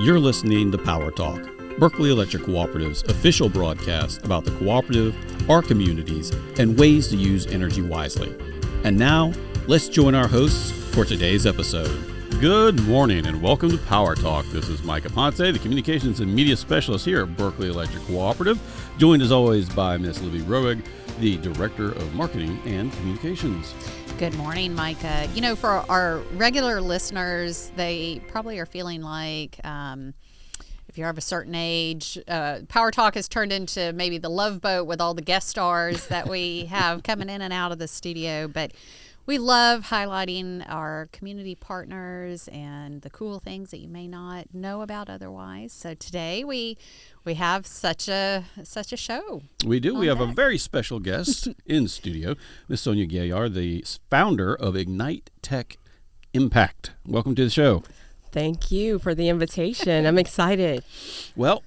You're listening to Power Talk, Berkeley Electric Cooperative's official broadcast about the cooperative, our communities, and ways to use energy wisely. And now, let's join our hosts for today's episode. Good morning and welcome to Power Talk. This is Micah Ponce, the Communications and Media Specialist here at Berkeley Electric Cooperative, joined as always by Ms. Libby Roeg, the Director of Marketing and Communications. Good morning, Micah. You know, for our regular listeners, they probably are feeling like if you're of a certain age, Power Talk has turned into maybe the Love Boat with all the guest stars that we have coming in and out of the studio. But we love highlighting our community partners and the cool things that you may not know about otherwise. So today we have such a show. We do. We have a very special guest in studio, Ms. Sonia Gaillard, the founder of Ignite Tech Impact. Welcome to the show. Thank you for the invitation. I'm excited. Well,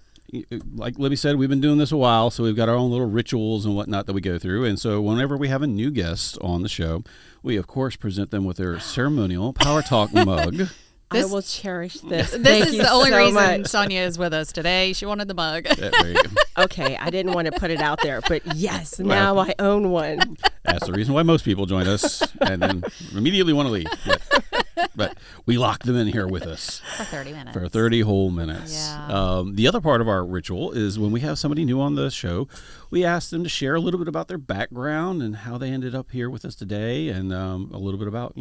like Libby said, we've been doing this a while, so we've got our own little rituals and whatnot that we go through. And so whenever we have a new guest on the show, we, of course, present them with their ceremonial Power Talk mug. I will cherish this. This is the only reason Sonia is with us today. She wanted the mug. There you go. Okay, I didn't want to put it out there, but yes, now I own one. That's the reason why most people join us and then immediately want to leave. But we lock them in here with us. For 30 minutes. For 30 whole minutes. Yeah. The other part of our ritual is when we have somebody new on the show, we ask them to share a little bit about their background and how they ended up here with us today, and a little bit about,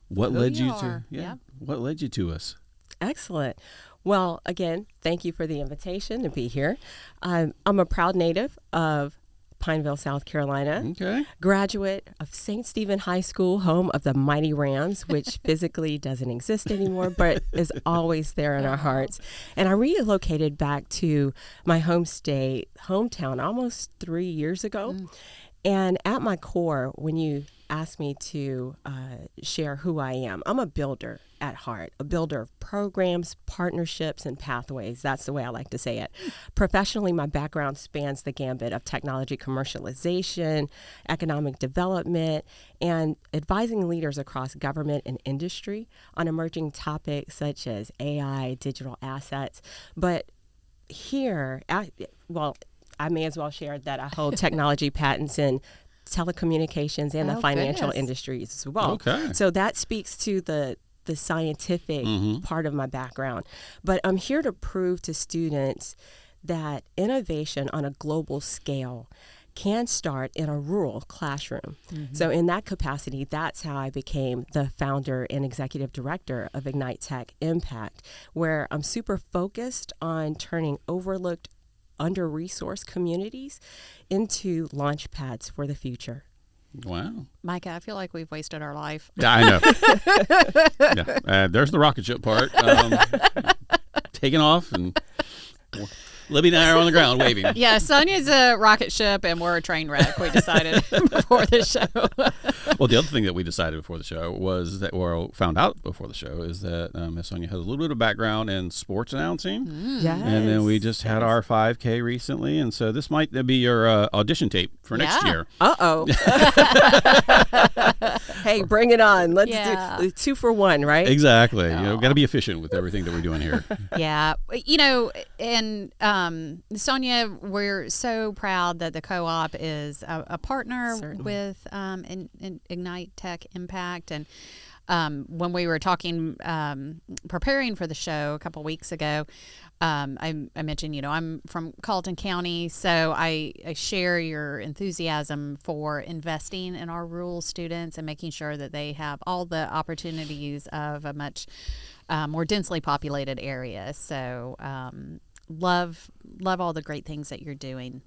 what led you to what led you to us. Excellent. Well, again, thank you for the invitation to be here. I'm a proud native of Pineville, South Carolina. Okay. Graduate of St. Stephen High School, home of the Mighty Rams, which physically doesn't exist anymore, but is always there in our hearts. And I relocated back to my hometown, almost 3 years ago. And at my core, when you asked me to share who I am, I'm a builder at heart, a builder of programs, partnerships, and pathways. That's the way I like to say it. Professionally, my background spans the gambit of technology commercialization, economic development, and advising leaders across government and industry on emerging topics such as AI, digital assets. But here, I may as well share that I hold technology patents in telecommunications and the financial industries as well. Okay. So that speaks to the scientific part of my background. But I'm here to prove to students that innovation on a global scale can start in a rural classroom. So in that capacity, that's how I became the founder and executive director of Ignite Tech Impact, where I'm super focused on turning overlooked, under-resourced communities into launch pads for the future. Wow. Micah, I feel like we've wasted our life. Yeah, I know. Yeah. There's the rocket ship part. Taking off, and Libby and I are on the ground waving. Yeah, Sonia's a rocket ship and we're a train wreck, we decided before the show. Well, the other thing that we decided before the show was that, or found out before the show, is that Miss Sonia has a little bit of background in sports announcing. Yes. And then we just had our 5K recently, and so this might be your audition tape for next year. Uh-oh. Hey, bring it on. Let's do 2 for 1, right? Exactly. Got to be efficient with everything that we're doing here. Yeah. And Sonia, we're so proud that the co-op is a partner with Ignite Tech Impact. And when we were talking, preparing for the show a couple weeks ago, I mentioned, I'm from Colleton County, so I share your enthusiasm for investing in our rural students and making sure that they have all the opportunities of a much more densely populated area. So love all the great things that you're doing.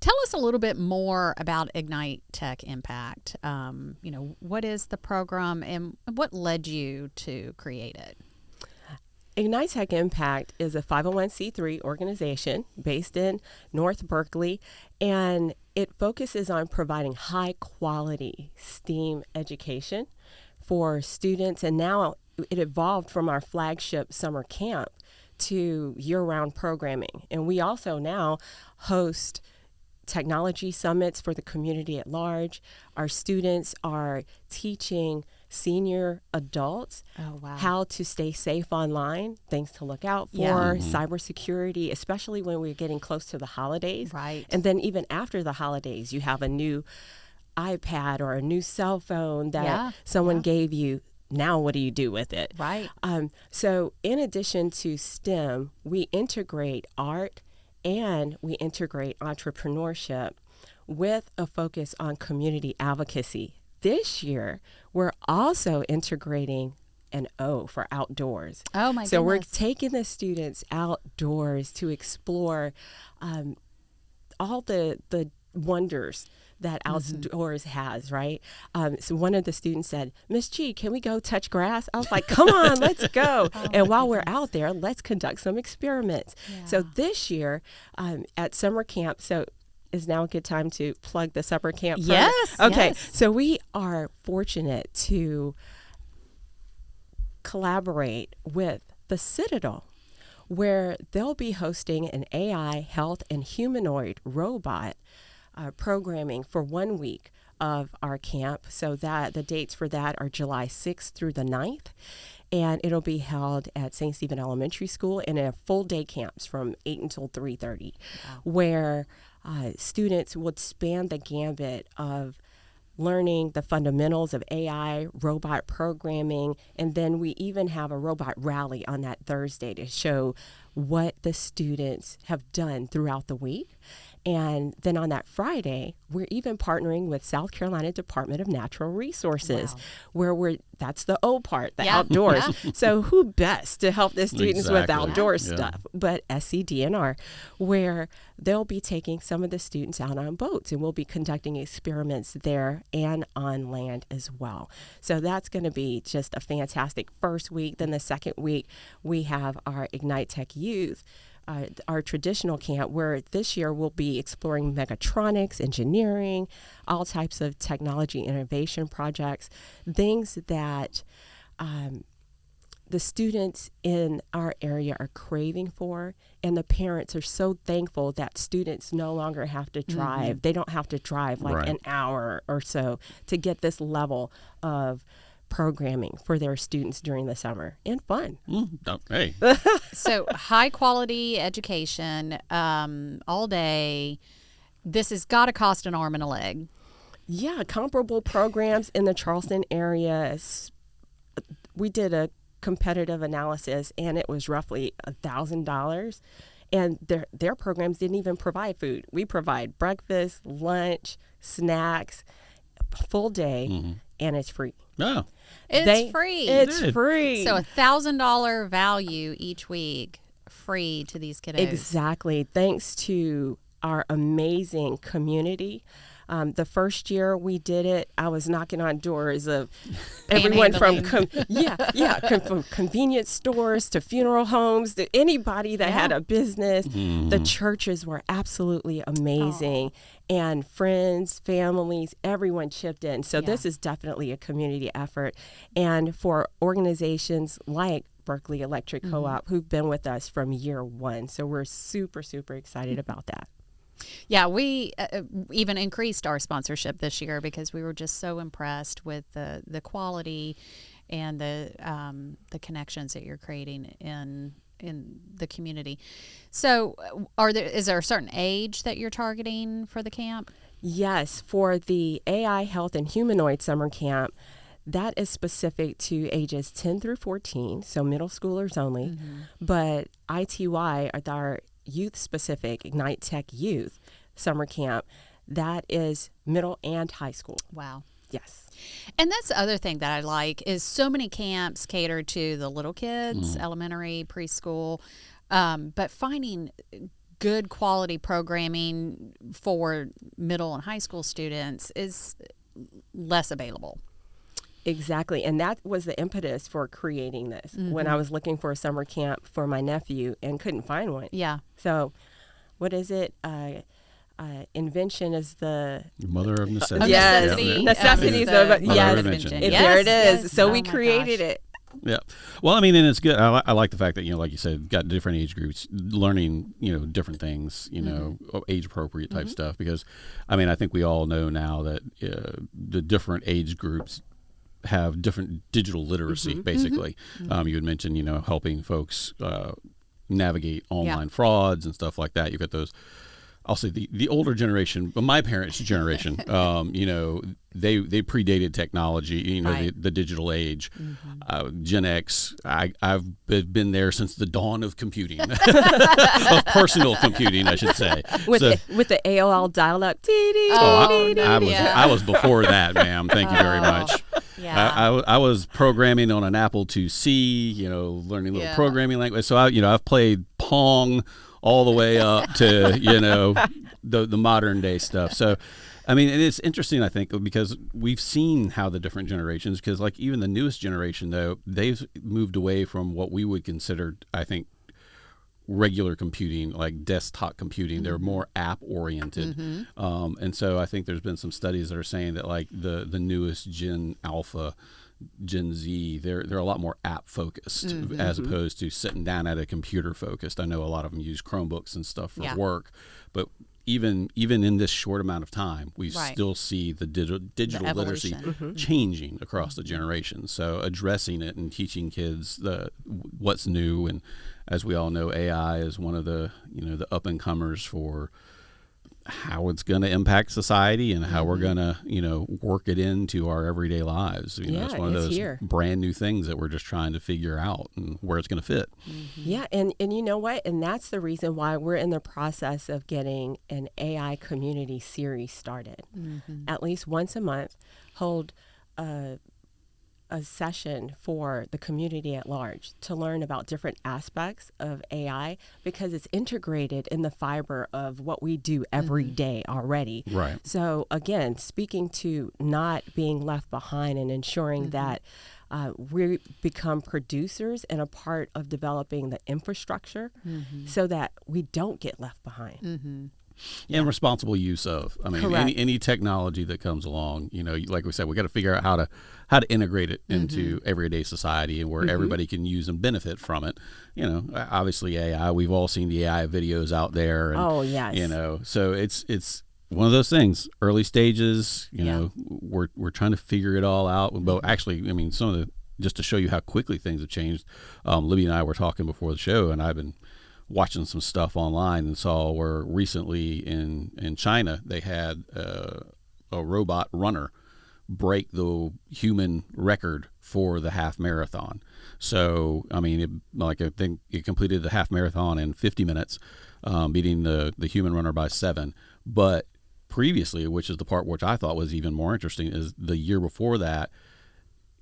Tell us a little bit more about Ignite Tech Impact. What is the program and what led you to create it? Ignite Tech Impact is a 501c3 organization based in North Berkeley, and it focuses on providing high-quality STEAM education for students. And now it evolved from our flagship summer camp to year-round programming. And we also now host technology summits for the community at large. Our students are teaching senior adults how to stay safe online, things to look out for, cybersecurity, especially when we're getting close to the holidays. Right. And then even after the holidays, you have a new iPad or a new cell phone that someone gave you. Now what do you do with it? Right. So in addition to STEM, we integrate art and we integrate entrepreneurship with a focus on community advocacy. This year, we're also integrating an O for outdoors. Oh, my goodness. So we're taking the students outdoors to explore all the wonders that outdoors has, right? So one of the students said, Miss G, can we go touch grass? I was like, come on, let's go. And while we're out there, let's conduct some experiments. Yeah. So this year at summer camp, so is now a good time to plug the summer camp program? Yes. Okay. Yes. So we are fortunate to collaborate with the Citadel, where they'll be hosting an AI health and humanoid robot programming for 1 week of our camp. So that the dates for that are July 6th through the 9th. And it'll be held at St. Stephen Elementary School in a full day camps from 8 until 3:30, where students would span the gambit of learning the fundamentals of AI, robot programming, and then we even have a robot rally on that Thursday to show what the students have done throughout the week. And then on that Friday, we're even partnering with South Carolina Department of Natural Resources, where that's the O part, the outdoors. So who best to help the students with outdoor stuff but SCDNR, where they'll be taking some of the students out on boats, and we'll be conducting experiments there and on land as well. So that's going to be just a fantastic first week. Then the second week, we have our Ignite Tech Youth, our traditional camp, where this year we'll be exploring mechatronics, engineering, all types of technology innovation projects, things that the students in our area are craving for, and the parents are so thankful that students no longer have to drive. They don't have to drive like an hour or so to get this level of programming for their students during the summer and fun. Hey. So high quality education all day. This has got to cost an arm and a leg. Yeah, comparable programs in the Charleston area. We did a competitive analysis, and it was roughly $1,000. And their programs didn't even provide food. We provide breakfast, lunch, snacks, full day, and it's free. Oh. It's free. It's free. So $1,000 value each week, free to these kiddos. Exactly. Thanks to our amazing community. The first year we did it, I was knocking on doors of everyone from from convenience stores to funeral homes to anybody that had a business. The churches were absolutely amazing, and friends, families, everyone chipped in. So this is definitely a community effort, and for organizations like Berkeley Electric Co-op, who've been with us from year one. So we're super, super excited about that. Yeah, we even increased our sponsorship this year because we were just so impressed with the quality and the connections that you're creating in the community. So, is there a certain age that you're targeting for the camp? Yes, for the AI Health and Humanoid Summer Camp, that is specific to ages 10 through 14, so middle schoolers only. But ITY, our youth-specific Ignite Tech Youth Summer Camp, that is middle and high school. Wow. Yes. And that's the other thing that I like is so many camps cater to the little kids, elementary, preschool, but finding good quality programming for middle and high school students is less available. Exactly. And that was the impetus for creating this when I was looking for a summer camp for my nephew and couldn't find one. Yeah. So what is it? Invention is the mother of necessity. Yes. Necessity. Necessity is the yes. invention. There it is. Yes. So Oh we my created gosh. it. Yeah. Well, I mean, and it's good. I like the fact that, like you said, got different age groups learning, different things, age appropriate type stuff. Because, I mean, I think we all know now that the different age groups have different digital literacy, basically. You had mentioned, helping folks navigate online frauds and stuff like that. You've got those, I'll say the older generation, but my parents' generation, they predated technology, the digital age. Gen X, I've been there since the dawn of computing, of personal computing, I should say. With the AOL dial-up. I was before that, ma'am. Thank you very much. Yeah. I was programming on an Apple IIc, learning little programming language. So I've played Pong all the way up to the modern day stuff. So and it's interesting, I think, because we've seen how the different generations, because like even the newest generation, though, they've moved away from what we would consider, I think, regular computing, like desktop computing. They're more app oriented. And so I think there's been some studies that are saying that like the newest Gen Alpha, Gen Z, they're a lot more app focused as opposed to sitting down at a computer focused. I know a lot of them use Chromebooks and stuff for work, but even in this short amount of time, we still see the digital literacy changing across the generations. So addressing it and teaching kids what's new, and as we all know, AI is one of the the up and comers for how it's going to impact society and how we're going to work it into our everyday lives. It's one of those brand new things that we're just trying to figure out and where it's going to fit. Yeah, and you know what? And that's the reason why we're in the process of getting an AI community series started. At least once a month, hold a session for the community at large to learn about different aspects of AI, because it's integrated in the fiber of what we do every day already. Right. So again, speaking to not being left behind and ensuring that we become producers and a part of developing the infrastructure so that we don't get left behind. And responsible use of. Any technology that comes along, like we said, we got to figure out how to integrate it into everyday society and where everybody can use and benefit from it. Obviously AI, we've all seen the AI videos out there. And, so it's one of those things, early stages, we're trying to figure it all out. But actually, some of the, just to show you how quickly things have changed, Libby and I were talking before the show, and I've been watching some stuff online and saw where recently in China they had a robot runner break the human record for the half marathon. So I think it completed the half marathon in 50 minutes, beating the human runner by 7. But previously, which is the part which I thought was even more interesting, is the year before that,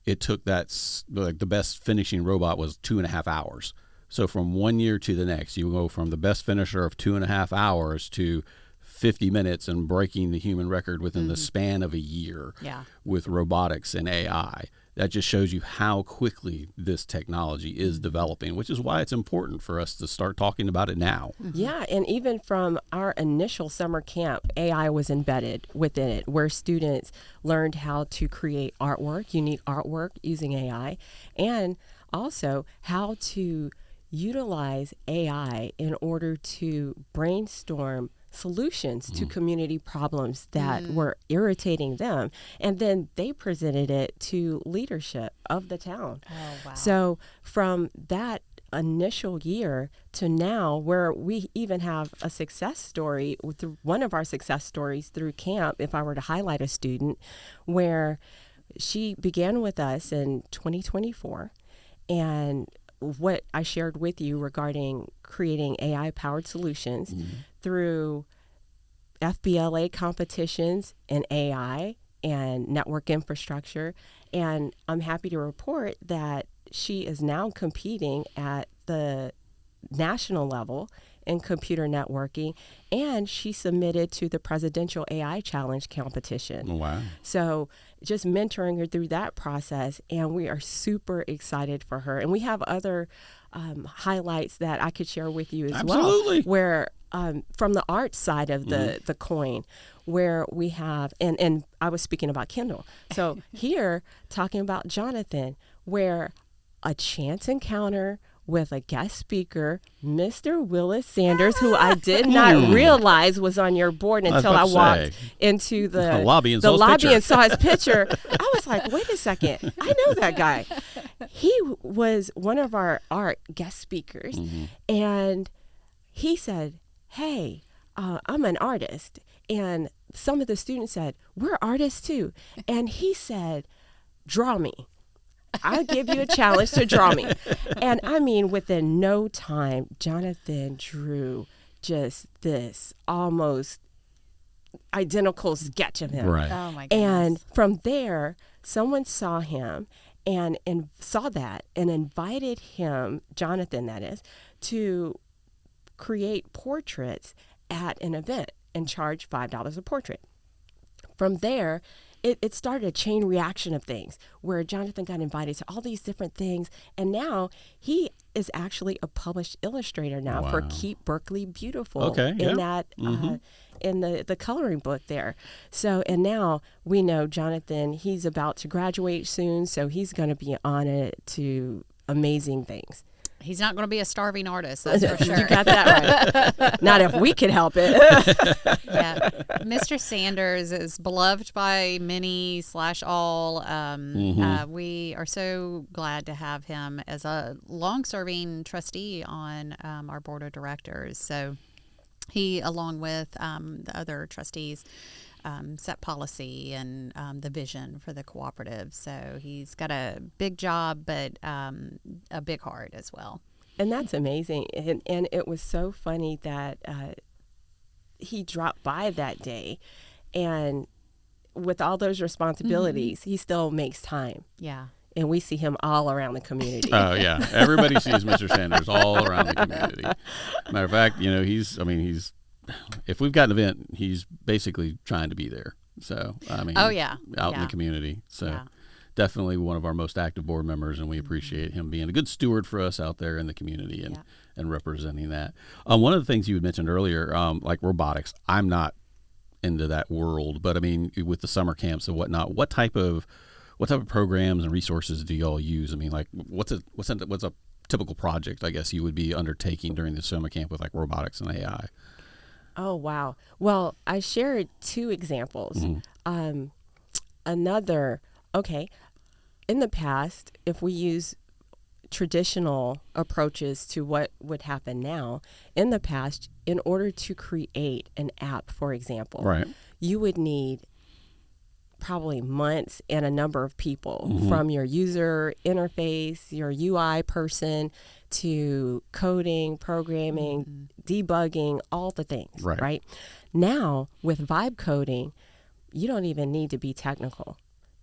it took the best finishing robot was 2.5 hours. So from 1 year to the next, you go from the best finisher of 2.5 hours to 50 minutes and breaking the human record within the span of a year with robotics and AI. That just shows you how quickly this technology is developing, which is why it's important for us to start talking about it now. Yeah, and even from our initial summer camp, AI was embedded within it, where students learned how to create artwork, unique artwork using AI, and also how to utilize AI in order to brainstorm solutions to community problems that were irritating them. And then they presented it to leadership of the town. Oh, wow. So from that initial year to now, where we even have a success story, with one of our success stories through camp, if I were to highlight a student, where she began with us in 2024, and what I shared with you regarding creating AI-powered solutions through FBLA competitions in AI and network infrastructure. And I'm happy to report that she is now competing at the national level in computer networking, and she submitted to the Presidential AI Challenge competition. Wow. So just mentoring her through that process, and we are super excited for her. And we have other highlights that I could share with you as well, where from the art side of the coin, where we have, and I was speaking about Kindle. So here, talking about Jonathan, where a chance encounter with a guest speaker, Mr. Willis Sanders, who I did not realize was on your board until I walked into the lobby and saw his picture. I was like, wait a second, I know that guy. He was one of our art guest speakers, and he said, hey, I'm an artist. And some of the students said, we're artists too. And he said, draw me. I'll give you a challenge to draw me. And I mean, within no time, Jonathan drew just this almost identical sketch of him. Right. Oh my goodness. And from there, someone saw him and saw that and invited him, Jonathan that is, to create portraits at an event and charge $5 a portrait. From there, it started a chain reaction of things where Jonathan got invited to all these different things. And now he is actually a published illustrator now for Keep Berkeley Beautiful in that in the coloring book there. So, and now we know Jonathan, he's about to graduate soon, so he's going to be on it to amazing things. He's not going to be a starving artist, that's for sure. You got that right. Not if we can help it. Yeah. Mr. Sanders is beloved by many / all. We are so glad to have him as a long-serving trustee on our board of directors. So he, along with the other trustees, set policy and the vision for the cooperative. So he's got a big job, but a big heart as well. And that's amazing. And it was so funny that he dropped by that day, and with all those responsibilities, he still makes time. Yeah. And we see him all around the community. Oh, yeah. Everybody sees Mr. Sanders all around the community. Matter of fact, he's if we've got an event, he's basically trying to be there. So, out in the community. So, definitely one of our most active board members, and we appreciate him being a good steward for us out there in the community and representing that. One of the things you had mentioned earlier, like robotics, I'm not into that world, but I mean, with the summer camps and whatnot, what type of programs and resources do y'all use? I mean, like, what's a typical project, I guess, you would be undertaking during the summer camp with like robotics and AI? Oh, wow. Well, I shared 2 examples. In the past, if we use traditional approaches to what would happen now, in the past, in order to create an app, for example, you would need probably months and a number of people, from your user interface, your UI person, to coding, programming, debugging, all the things, right? Now, with vibe coding, you don't even need to be technical,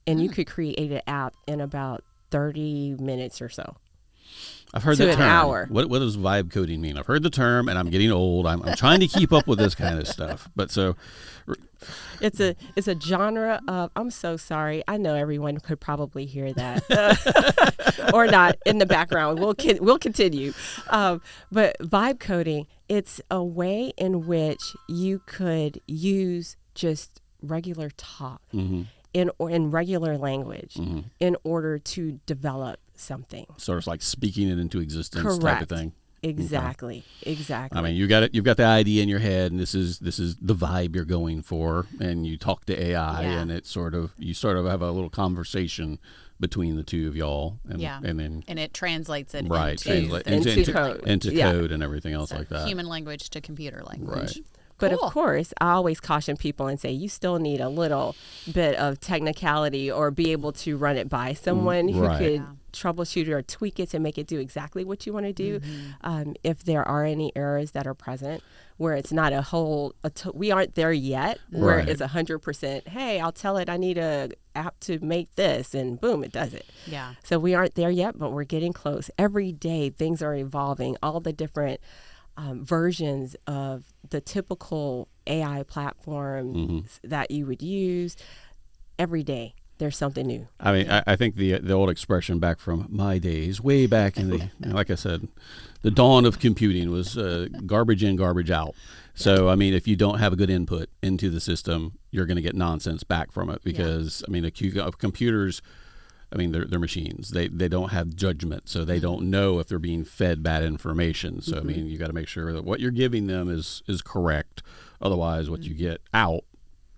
and you could create an app in about 30 minutes or so. I've heard the term. An hour. What does vibe coding mean? I've heard the term, and I'm getting old. I'm trying to keep up with this kind of stuff. But so, it's a genre of. I'm so sorry. I know everyone could probably hear that, or not in the background. We'll continue. But vibe coding, it's a way in which you could use just regular talk in regular language in order to develop something. So it's like speaking it into existence type of thing. Exactly. Exactly. I mean, you've got the idea in your head, and this is the vibe you're going for, and you talk to AI, and you sort of have a little conversation between the two of y'all, and then it translates it into code and everything else like that. Human language to computer language. Right. But of course, I always caution people and say you still need a little bit of technicality or be able to run it by someone who could troubleshoot or tweak it to make it do exactly what you want to do. If there are any errors that are present where it's not we aren't there yet, where it's 100%, hey, I'll tell it I need a app to make this, and boom, it does it. Yeah. So we aren't there yet, but we're getting close. Every day, things are evolving. All the different versions of the typical AI platforms that you would use, every day there's something new. I mean, I think the old expression back from my days, way back in the, like I said, the dawn of computing was garbage in, garbage out. So, I mean, if you don't have a good input into the system, you're going to get nonsense back from it because, I mean, computers, I mean, they're machines. They don't have judgment, so they don't know if they're being fed bad information. So I mean, you got to make sure that what you're giving them is correct. Otherwise, what you get out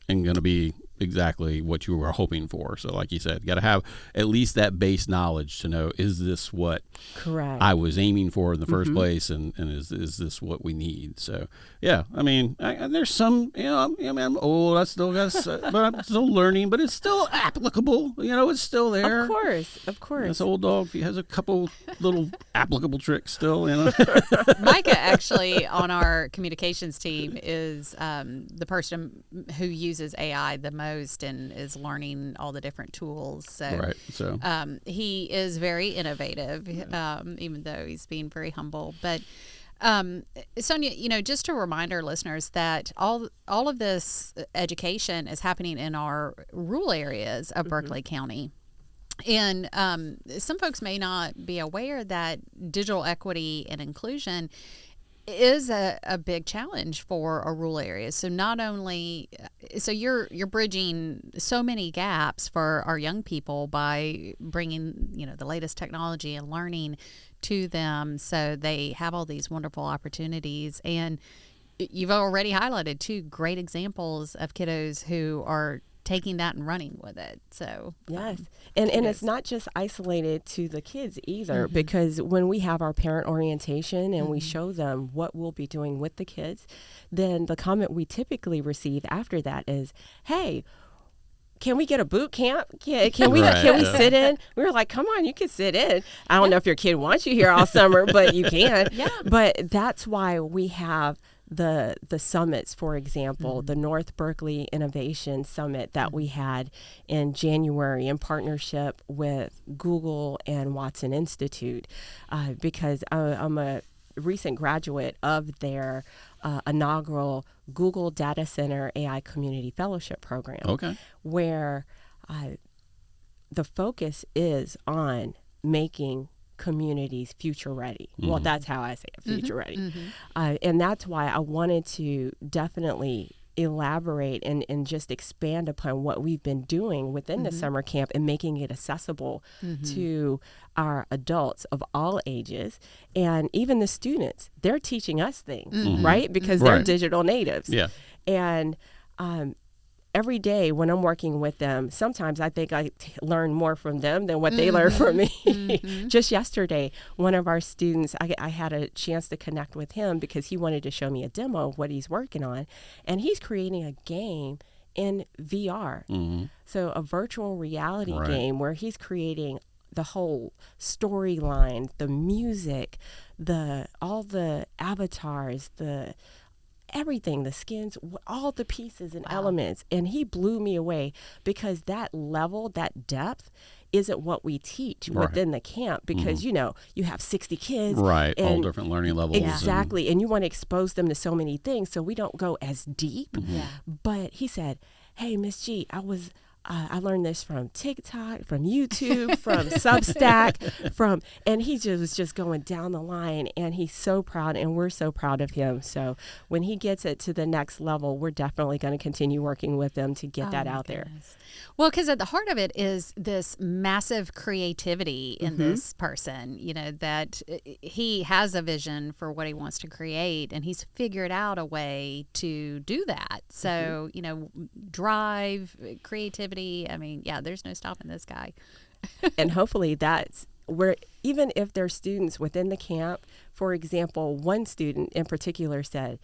ain't going to be exactly what you were hoping for. So like you said, you got to have at least that base knowledge to know, is this what correct I was aiming for in the first place, and is this what we need? So yeah, I mean, there's some, I mean, I'm old, I still got, but I'm still learning, but it's still applicable. It's still there. Of course. This old dog, he has a couple little applicable tricks still. Micah actually on our communications team is the person who uses AI the most and is learning all the different tools. So he is very innovative, even though he's being very humble. But Sonia, just to remind our listeners that all of this education is happening in our rural areas of Berkeley County. And some folks may not be aware that digital equity and inclusion is a big challenge for a rural area. So not only, so you're bridging so many gaps for our young people by bringing, the latest technology and learning to them, so they have all these wonderful opportunities. And you've already highlighted 2 great examples of kiddos who are taking that and running with it. So yes, and it's not just isolated to the kids either, because when we have our parent orientation and we show them what we'll be doing with the kids, then the comment we typically receive after that is, hey, can we get a boot camp? Can we sit in? We were like, come on, you can sit in. I don't know if your kid wants you here all summer, but you can. Yeah. But that's why we have the summits, for example, the North Berkeley Innovation Summit that we had in January in partnership with Google and Watson Institute, because I'm a recent graduate of their inaugural Google Data Center AI Community Fellowship Program, where the focus is on making communities future ready. Well, that's how I say it, future ready. And that's why I wanted to definitely elaborate and just expand upon what we've been doing within the summer camp and making it accessible to our adults of all ages, and even the students. They're teaching us things, right? Because they're digital natives. Yeah. And every day when I'm working with them, sometimes I think I learn more from them than what they learn from me. Just yesterday, one of our students, I had a chance to connect with him because he wanted to show me a demo of what he's working on. And he's creating a game in VR. So a virtual reality game where he's creating the whole storyline, the music, all the avatars, everything, the skins, all the pieces and elements. And he blew me away because that level, that depth isn't what we teach within the camp, because, you have 60 kids. Right. All different learning levels. Exactly. And you want to expose them to so many things. So we don't go as deep. But he said, hey, Miss G, I learned this from TikTok, from YouTube, from Substack, and he was just going down the line, and he's so proud, and we're so proud of him. So when he gets it to the next level, we're definitely going to continue working with them to get that out there. Well, because at the heart of it is this massive creativity in this person, that he has a vision for what he wants to create, and he's figured out a way to do that. So, drive, creativity. I mean, there's no stopping this guy. And hopefully that's where, even if there's students within the camp, for example, one student in particular said,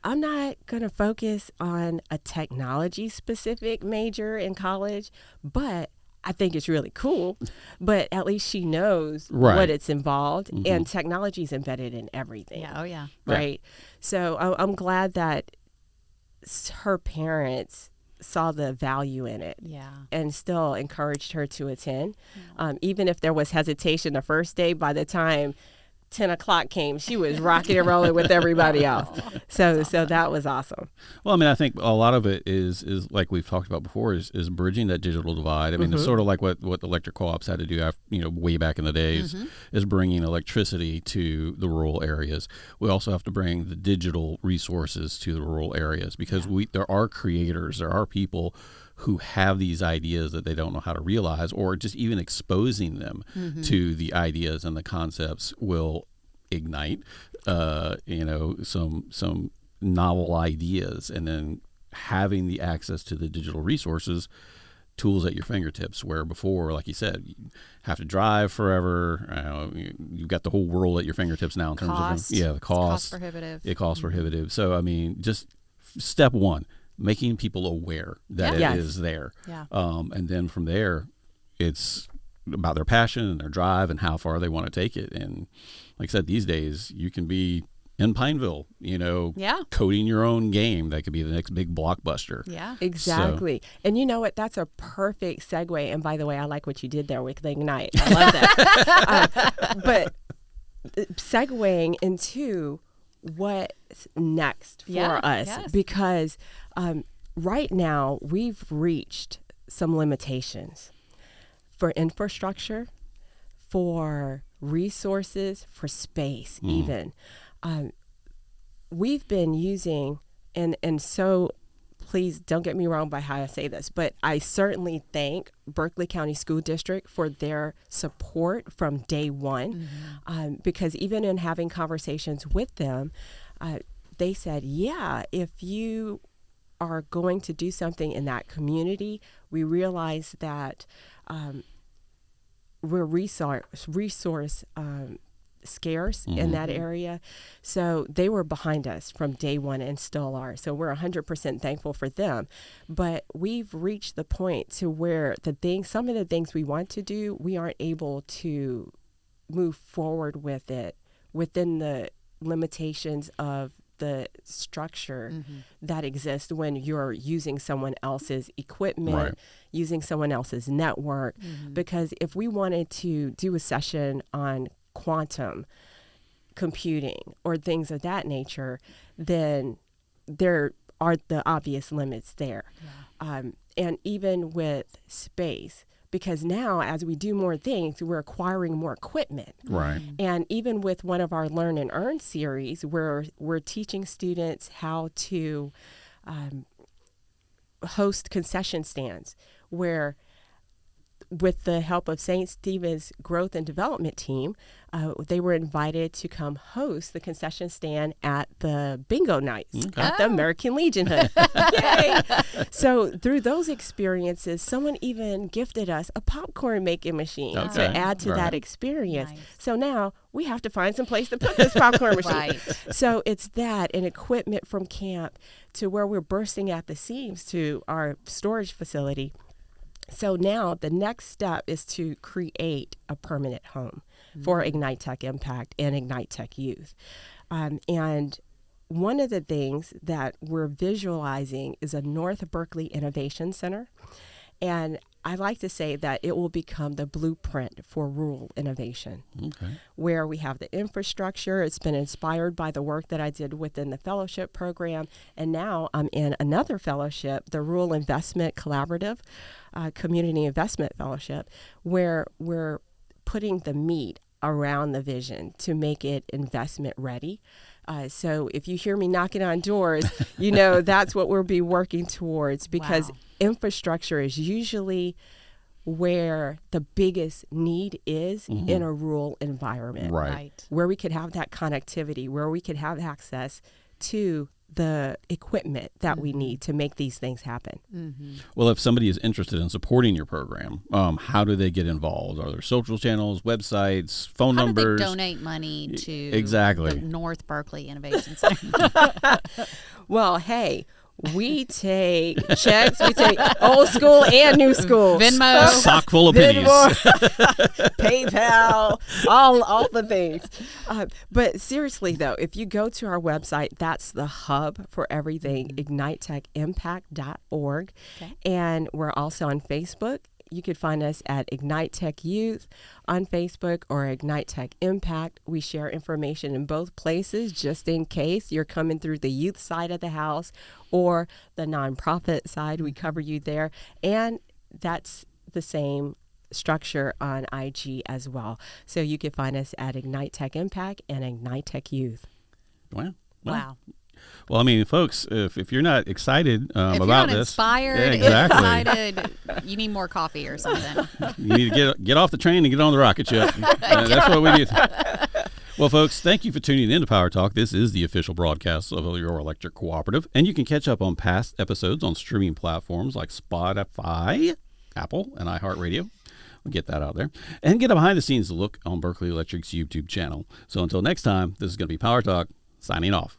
I'm not going to focus on a technology specific major in college, but I think it's really cool. But at least she knows what it's involved, and technology is embedded in everything. Yeah. Oh, yeah. Right. Yeah. So I'm glad that her parents saw the value in it, and still encouraged her to attend. Even if there was hesitation the first day, by the time 10 o'clock came, she was rocking and rolling with everybody else. So that was awesome. Well, I mean, I think a lot of it is like we've talked about before, is bridging that digital divide. I mean, it's sort of like what the electric co-ops had to do, way back in the days, is bringing electricity to the rural areas. We also have to bring the digital resources to the rural areas, because there are creators, there are people who have these ideas that they don't know how to realize, or just even exposing them to the ideas and the concepts will ignite, some novel ideas, and then having the access to the digital resources, tools at your fingertips, where before, like you said, you have to drive forever. You've got the whole world at your fingertips now in terms of the cost. Cost prohibitive. It cost prohibitive. So, I mean, just step one, making people aware that it is there. Yeah. And then from there, it's about their passion and their drive and how far they want to take it. And like I said, these days you can be in Pineville, coding your own game that could be the next big blockbuster. Yeah, exactly. So, and you know what? That's a perfect segue. And by the way, I like what you did there with the Ignite. I love that. But segueing into what's next for us, because right now we've reached some limitations for infrastructure, for resources, for space, even. We've been using, and so please don't get me wrong by how I say this, but I certainly thank Berkeley County School District for their support from day one, because even in having conversations with them, they said, if you are going to do something in that community, we realize that we're resource scarce in that area. So they were behind us from day one and still are. So we're 100% thankful for them. But we've reached the point to where some of the things we want to do, we aren't able to move forward with it within the limitations of the structure that exists when you're using someone else's equipment, using someone else's network. Because if we wanted to do a session on quantum computing or things of that nature, then there are the obvious limits there. And even with space, because now as we do more things, we're acquiring more equipment. Right. And even with one of our Learn and Earn series, where we're teaching students how to host concession stands, where with the help of St. Stephen's Growth and Development Team, they were invited to come host the concession stand at the bingo nights at the American Legion Hood. Yay! So through those experiences, someone even gifted us a popcorn making machine to add to that experience. Nice. So now we have to find some place to put this popcorn machine. So it's that and equipment from camp to where we're bursting at the seams to our storage facility. So now the next step is to create a permanent home for Ignite Tech Impact and Ignite Tech Youth. And one of the things that we're visualizing is a North Berkeley Innovation Center. And I like to say that it will become the blueprint for rural innovation, where we have the infrastructure. It's been inspired by the work that I did within the fellowship program. And now I'm in another fellowship, the Rural Investment Collaborative Community Investment Fellowship, where we're putting the meat around the vision to make it investment ready. So if you hear me knocking on doors, that's what we'll be working towards, because infrastructure is usually where the biggest need is in a rural environment, where we could have that connectivity, where we could have access to the equipment that we need to make these things happen. Well, if somebody is interested in supporting your program, how do they get involved? Are there social channels, websites, phone numbers? How do they donate money to the North Berkeley Innovation Center? Well, hey, we take checks. We take old school and new school. Venmo. Sock full of pennies. PayPal. All the things. But seriously, though, if you go to our website, that's the hub for everything, ignitetecimpact.org. And we're also on Facebook. You could find us at Ignite Tech Youth on Facebook or Ignite Tech Impact. We share information in both places just in case you're coming through the youth side of the house or the nonprofit side. We cover you there. And that's the same structure on IG as well. So you can find us at Ignite Tech Impact and Ignite Tech Youth. Wow. Well, I mean, folks, if you're not excited if about you're not this, inspired, excited, you need more coffee or something. you need to get off the train and get on the rocket ship. That's what we need. Well, folks, thank you for tuning in to Power Talk. This is the official broadcast of your electric cooperative, and you can catch up on past episodes on streaming platforms like Spotify, Apple, and iHeartRadio. We'll get that out there. And get a behind-the-scenes look on Berkeley Electric's YouTube channel. So until next time, this is going to be Power Talk, signing off.